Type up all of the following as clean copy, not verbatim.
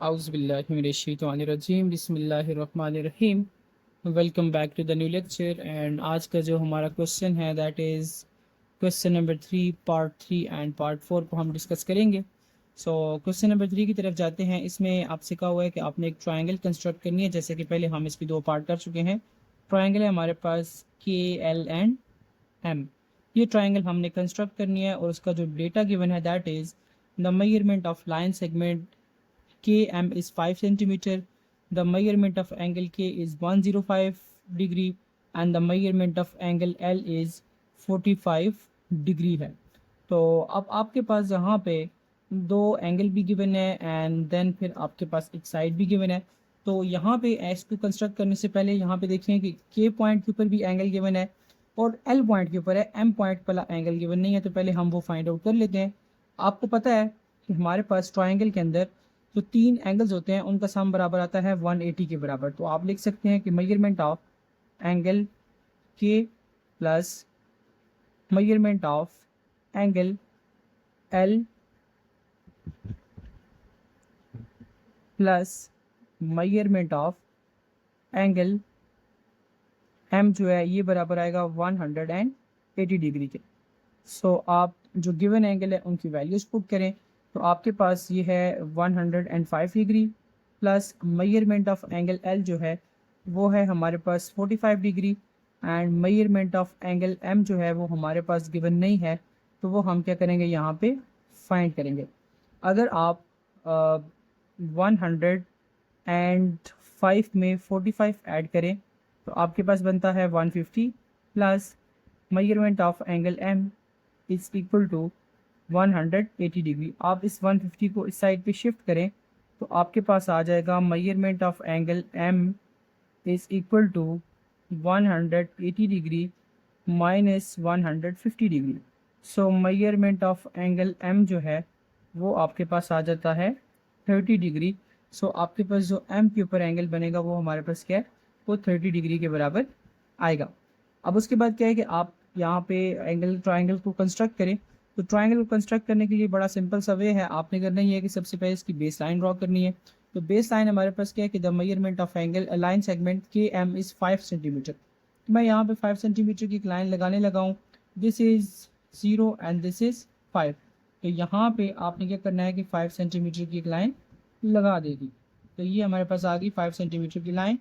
आउज़ुबिल्लाहिमिनश्शैतानिर्रजीम बिस्मिल्लाहिर्रहमानिर्रहीम। Welcome back to the new lecture and आज का जो हमारा क्वेश्चन है that is question number 3 part 3 and part 4 को हम डिस्कस करेंगे। क्वेश्चन नंबर 3 की तरफ जाते हैं। इसमें आपसे कहा हुआ है कि आपने एक ट्रायंगल कंस्ट्रक्ट करनी है। जैसे कि पहले हम इसकी दो पार्ट कर चुके हैं। ट्रायंगल है हमारे पास के एल एंड एम। ये ट्रायंगल हमने कंस्ट्रक्ट करनी है और उसका जो डेटा गिवन है that is the measurement of line segment Km is 5 centimeter. The measurement of angle K is 105 degree and the measurement of angle L is 45 degree है। तो अब आपके पास यहाँ पे दो एंगल भी गिवन है एंड देन फिर आपके पास एक साइड भी गिवन है। तो यहाँ पे एस को कंस्ट्रक्ट करने से पहले यहाँ पे देखें कि के पॉइंट के ऊपर भी एंगल गिवन है और एल पॉइंट के ऊपर है, एम पॉइंट वाला एंगल गिवन नहीं है। तो पहले हम वो फाइंड आउट कर लेते हैं। आपको पता है कि हमारे पास ट्राइंगल के अंदर जो तीन एंगल्स होते हैं उनका सम बराबर आता है 180 के बराबर। तो आप लिख सकते हैं कि measurement of angle K plus measurement of angle L plus measurement of angle M जो है ये बराबर आएगा 180 डिग्री के। आप जो गिवन एंगल है उनकी वैल्यूज पुट करें तो आपके पास ये है 105 degree plus measurement of angle L जो है वो है हमारे पास 45 degree and measurement of angle M जो है वो हमारे पास गिवन नहीं है। तो वो हम क्या करेंगे, यहाँ पे फाइंड करेंगे। अगर आप 105 में 45 ऐड करें तो आपके पास बनता है 150 plus measurement of angle M is equal to 180 degree. आप इस 150 को इस साइड पे शिफ्ट करें तो आपके पास आ जाएगा measurement of angle M is equal to 180 degree minus 150 degree. Measurement of angle M जो है वो आपके पास आ जाता है 30 डिग्री। आपके पास जो एम के ऊपर एंगल बनेगा वो हमारे पास क्या है, वो 30 डिग्री के बराबर आएगा। अब उसके बाद क्या है कि आप यहाँ पे ट्राइंगल को कंस्ट्रक्ट करें। तो ट्राइंगल को कंस्ट्रक्ट करने के लिए बड़ा सिंपल सा वे है। आपने करना ही है कि सबसे पहले इसकी बेस लाइन ड्रॉ करनी है। तो बेस लाइन हमारे पास क्या है कि the measurement of angle line segment K M is 5 centimetre. तो मैं यहाँ पे 5 सेंटीमीटर की एक लाइन लगाने लगा हूँ। This is 0 and this is 5। तो यहाँ पे आपने क्या करना है कि 5 सेंटीमीटर की एक लाइन लगा देगी। तो ये हमारे पास आ गई 5 सेंटीमीटर की लाइन।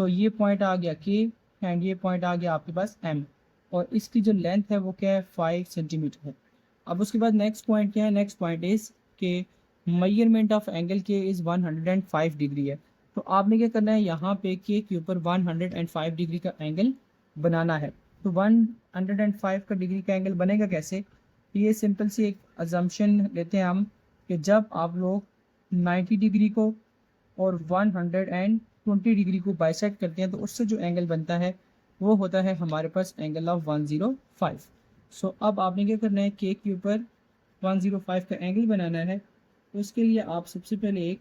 ये पॉइंट आ गया के एंड ये पॉइंट आ गया आपके पास एम और इसकी जो लेंथ है वो क्या है, 5 सेंटीमीटर है। अब उसके बाद नेक्स्ट पॉइंट क्या है, नेक्स्ट पॉइंट इज़ के मेजरमेंट ऑफ एंगल के इज़ 105 डिग्री है। तो आपने क्या करना है, यहाँ पे के ऊपर 105 डिग्री का एंगल बनाना है। तो 105 का डिग्री का एंगल बनेगा कैसे, ये सिंपल सी एक अजम्पशन लेते हैं हम कि जब आप लोग 90 डिग्री को और 120 डिग्री को बाइसेक्ट करते हैं तो उससे जो एंगल बनता है वो होता है हमारे पास एंगल ऑफ 105। अब आपने क्या करना है, के ऊपर 105 का एंगल बनाना है। तो उसके लिए आप सबसे पहले एक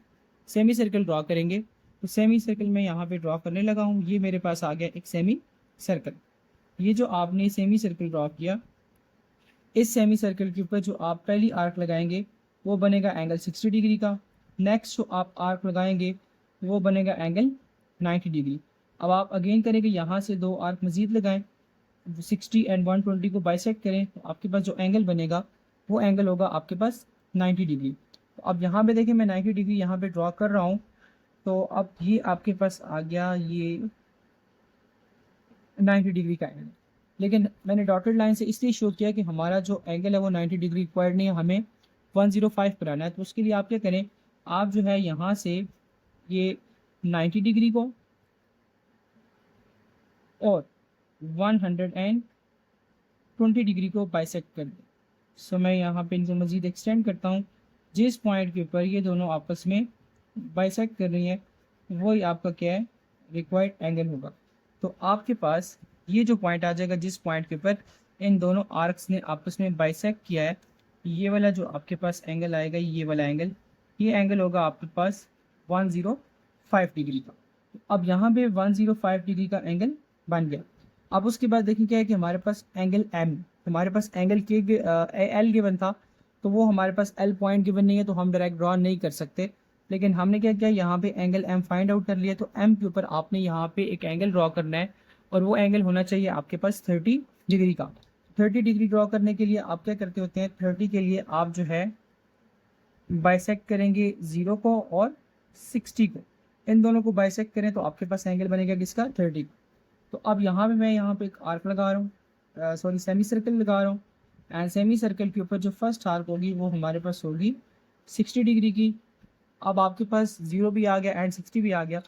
सेमी सर्कल ड्रॉ करेंगे। तो सेमी सर्कल मैं यहाँ पे ड्रॉ करने लगा हूँ। ये मेरे पास आ गया एक सेमी सर्कल। ये जो आपने सेमी सर्कल ड्रॉ किया, इस सेमी सर्कल के ऊपर जो आप पहली आर्क लगाएंगे वो बनेगा एंगल 60 डिग्री का। नेक्स्ट जो आप आर्क लगाएंगे वो बनेगा एंगल 90 डिग्री। अब आप अगेन करेंगे, यहाँ से दो आर्क मज़ीद लगाएं, 60 एंड 120 को बाइसेक्ट करें तो आपके पास जो एंगल बनेगा वो एंगल होगा आपके पास 90 डिग्री। तो अब यहाँ पे देखें मैं 90 डिग्री यहाँ पे ड्रॉ कर रहा हूँ। तो अब ये आपके पास आ गया ये 90 डिग्री का एंगल। लेकिन मैंने डॉटेड लाइन से इसलिए शो किया कि हमारा जो एंगल है वो 90 डिग्री रिक्वायर्ड नहीं है, हमें 105 पर आना है। तो उसके लिए आप क्या करें, आप जो है यहाँ से ये 90 डिग्री को और 120 डिग्री को बाइसेक्ट कर दें। मैं यहाँ पे इनको मज़ीद एक्सटेंड करता हूँ। जिस पॉइंट के ऊपर ये दोनों आपस में बाइसेक्ट कर रही हैं वही आपका क्या है, रिक्वायर्ड एंगल होगा। तो आपके पास ये जो पॉइंट आ जाएगा जिस पॉइंट के ऊपर इन दोनों आर्क्स ने आपस में बाइसेक्ट किया है, ये वाला जो आपके पास एंगल आएगा, ये वाला एंगल, ये एंगल होगा आपके पास 105 डिग्री का। अब यहाँ पे 105 डिग्री का एंगल बन गया। अब उसके बाद देखिए क्या है कि हमारे पास एंगल एम, हमारे पास एंगल के एल गिवन था तो वो हमारे पास एल पॉइंट गिवन नहीं है तो हम डायरेक्ट ड्रॉ नहीं कर सकते। लेकिन हमने क्या किया, यहाँ पे एंगल एम फाइंड आउट कर लिया। तो एम के ऊपर आपने यहाँ पे एक एंगल ड्रॉ करना है और वो एंगल होना चाहिए आपके पास 30 डिग्री का। 30 डिग्री ड्रॉ करने के लिए आप क्या करते होते हैं, 30 के लिए आप जो है बाइसेक्ट करेंगे 0 को और 60 को, इन दोनों को बाइसेक्ट करें तो आपके पास एंगल बनेगा किसका, 30। तो अब यहाँ पे मैं यहाँ पे एक आर्क लगा रहा हूँ, सॉरी सेमी सर्कल लगा रहा हूँ। एंड सेमी सर्कल के ऊपर जो फर्स्ट आर्क होगी वो हमारे पास होगी 60 डिग्री की। अब आपके पास 0 भी आ गया एंड 60 भी आ गया।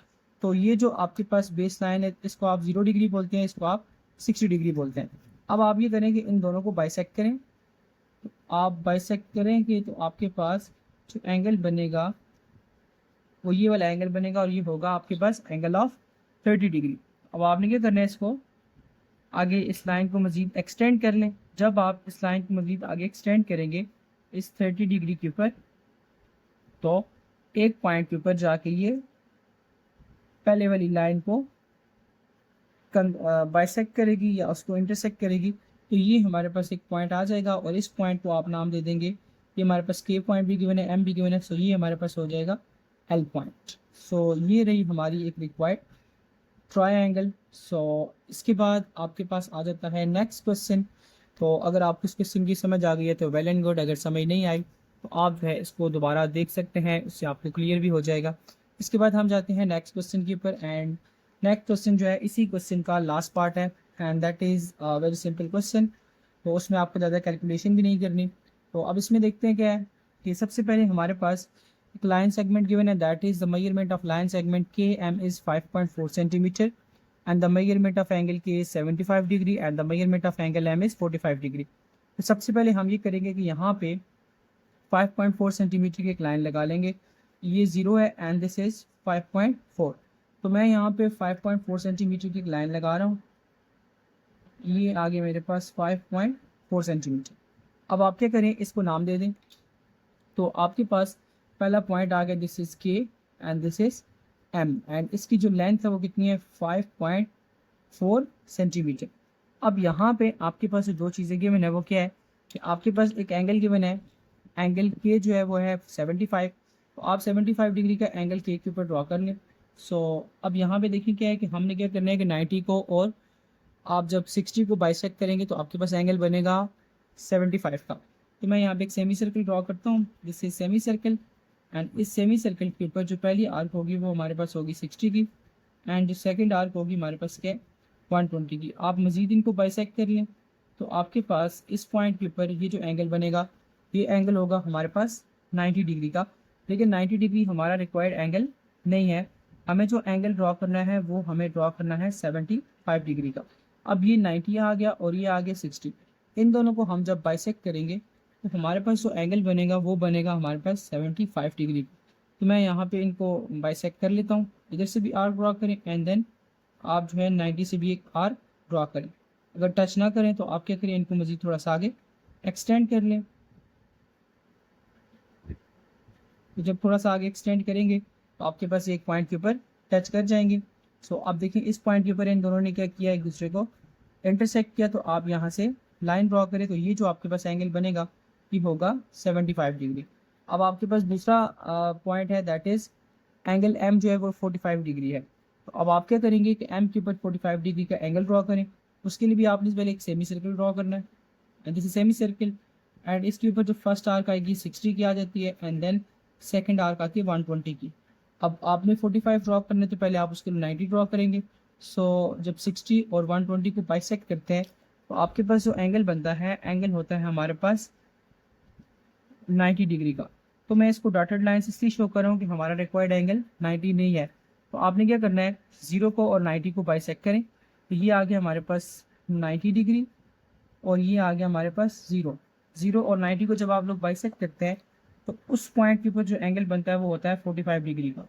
तो ये जो आपके पास बेस लाइन है इसको आप 0 डिग्री बोलते हैं, इसको आप 60 डिग्री बोलते हैं। अब आप ये करें कि इन दोनों को बाइसेक्ट करें। तो आप बाइसेक्ट करेंगे तो आपके पास जो एंगल बनेगा वो ये वाला एंगल बनेगा और ये होगा आपके पास एंगल ऑफ 30 डिग्री। अब आपने क्या करना है, इसको आगे इस लाइन को मज़ीद एक्सटेंड कर लें। जब आप इस लाइन को मज़ीद आगे एक्सटेंड करेंगे इस 30 डिग्री के ऊपर, तो एक पॉइंट के ऊपर जाके ये पहले वाली लाइन को बाइसेक्ट करेगी या उसको इंटरसेक्ट करेगी। तो ये हमारे पास एक पॉइंट आ जाएगा और इस पॉइंट को आप नाम दे देंगे, ये हमारे पास के पॉइंट भी गिवन है, एम भी गिवन है, सो ये हमारे पास हो जाएगा एल पॉइंट। सो ये रही हमारी एक रिक्वायर्ड ट्रायंगल। सो इसके बाद आपके पास आ जाता है नेक्स्ट क्वेश्चन। तो अगर आपको इस क्वेश्चन की समझ आ गई है तो वेल एंड गुड, अगर समझ नहीं आई तो आप जो है इसको दोबारा देख सकते हैं, उससे आपको क्लियर भी हो जाएगा। इसके बाद हम जाते हैं नेक्स्ट क्वेश्चन के ऊपर। एंड नेक्स्ट क्वेश्चन जो है इसी क्वेश्चन का लास्ट पार्ट है and that is very simple question. तो उसमें आपको ज़्यादा कैलकुलेशन भी नहीं करनी। तो अब इसमें देखते हैं क्या है कि सबसे पहले हमारे पास एक लाइन सेगमेंट गिवन है, that is the measurement of line segment K M is 5.4 centimetre and the measurement of angle K is 75 degree and the measurement of angle M is 45 degree. तो सबसे पहले हम ये करेंगे कि यहाँ पे 5.4 सेंटीमीटर की एक लाइन लगा लेंगे, ये 0 है एंड दिस इज़ 5.4। तो मैं यहाँ पे 5.4 सेंटीमीटर की एक लाइन लगा रहा हूँ, ये आगे मेरे पास 5.4 सेंटीमीटर। अब आप क्या करें, इसको नाम दे दें। तो आपके पास पहला पॉइंट आ गया, this is K and this is M and इसकी जो लेंथ है वो कितनी है, 5.4 सेंटीमीटर। अब यहाँ पे आपके पास जो दो चीज़ें गिवन है वो क्या है कि आपके पास एक एंगल गिवन है, एंगल के जो है वो है 75। तो आप 75 डिग्री का एंगल के ऊपर ड्रॉ कर लें। सो अब यहाँ पे देखिए क्या है कि हमने क्या करना है कि 90 को और आप जब 60 को बाइसेक्ट करेंगे तो आपके पास एंगल बनेगा 75 का। तो मैं यहाँ पे एक सेमी सर्कल ड्रॉ करता हूँ, this is semi circle and इस सेमी सर्कल के ऊपर जो पहली आर्क होगी वो हमारे पास होगी 60 की एंड जो सेकंड आर्क होगी हमारे पास क्या 120 की। आप मज़ीद इनको बाइसेक्ट कर लें तो आपके पास इस पॉइंट के ऊपर ये जो एंगल बनेगा ये एंगल होगा हमारे पास 90 डिग्री का। लेकिन 90 डिग्री हमारा रिक्वायर्ड एंगल नहीं है, हमें जो एंगल ड्रॉ करना है वो हमें ड्रॉ करना है 75 डिग्री का। अब ये 90 आ गया और ये आ गया 60, इन दोनों को हम जब बाइसेक्ट करेंगे तो हमारे पास जो एंगल बनेगा वो बनेगा हमारे पास 75 डिग्री। तो मैं यहाँ पे इनको बाइसेक्ट कर लेता हूँ, इधर से भी आर्क ड्रॉ करें एंड देन आप जो है 90 से भी एक आर्क ड्रॉ करें। अगर टच ना करें तो आप क्या करें, इनको मज़ीद थोड़ा सा आगे एक्सटेंड कर लें। तो जब थोड़ा सा आगे एक्सटेंड करेंगे तो आपके पास एक पॉइंट के ऊपर टच कर जाएंगे। सो अब देखिए इस पॉइंट के ऊपर इन दोनों ने क्या किया, एक दूसरे को इंटरसेक्ट किया। तो आप यहाँ से लाइन ड्रॉ करें तो ये जो आपके पास एंगल बनेगा ये होगा 75 डिग्री। अब आपके पास दूसरा पॉइंट है, दैट इज़ एंगल एम जो है वो 45 डिग्री है। तो अब आप क्या करेंगे कि एम के ऊपर 45 डिग्री का एंगल ड्रॉ करें। उसके लिए भी आपने पहले एक सेमी सर्कल ड्रॉ करना है and this is semi circle and इसके ऊपर जो फर्स्ट आर्क आएगी 60 की आ जाती है एंड देन सेकेंड आर्क आती है 120 की। अब आपने 45 ड्रॉ करने तो पहले आप उसके लिए 90 ड्रॉ करेंगे। सो जब 60 और 120 को बाइसेक्ट करते हैं तो आपके पास जो एंगल बनता है, एंगल होता है हमारे पास 90 डिग्री का। तो मैं इसको डॉटेड लाइन से इसलिए शो कर रहा हूँ कि हमारा रिक्वायर्ड एंगल 90 नहीं है। तो आपने क्या करना है, 0 को और 90 को बाइसेक्ट करें। तो ये आ गया हमारे पास 90 डिग्री और ये आ गया हमारे पास 0 और 90 को जब आप लोग बाइसेक्ट करते हैं तो उस पॉइंट के ऊपर जो एंगल बनता है वो होता है 45 डिग्री का।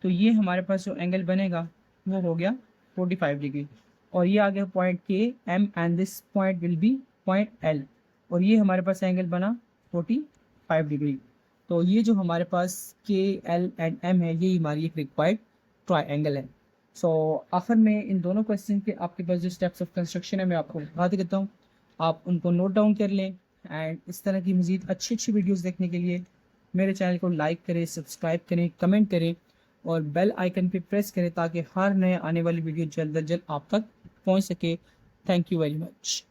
तो ये हमारे पास जो एंगल बनेगा वो हो गया 45 डिग्री और ये आ गया point K M and this point will be point L और ये हमारे पास एंगल बना 45 डिग्री। तो ये जो हमारे पास के एल एंड एम है ये हमारी एक रिक्वायर्ड ट्रायंगल है। सो आखिर में इन दोनों क्वेश्चन के आपके पास जो स्टेप्स ऑफ कंस्ट्रक्शन है मैं आपको बता देता हूँ, आप उनको नोट डाउन कर लें एंड इस तरह की मज़ीद अच्छी वीडियोज़ देखने के लिए मेरे चैनल को लाइक करें, सब्सक्राइब करें, कमेंट करें और बेल आइकन पे प्रेस करें ताकि हर नए आने वाली वीडियो जल्द अज जल्द आप तक पहुंच सके। Thank you very much.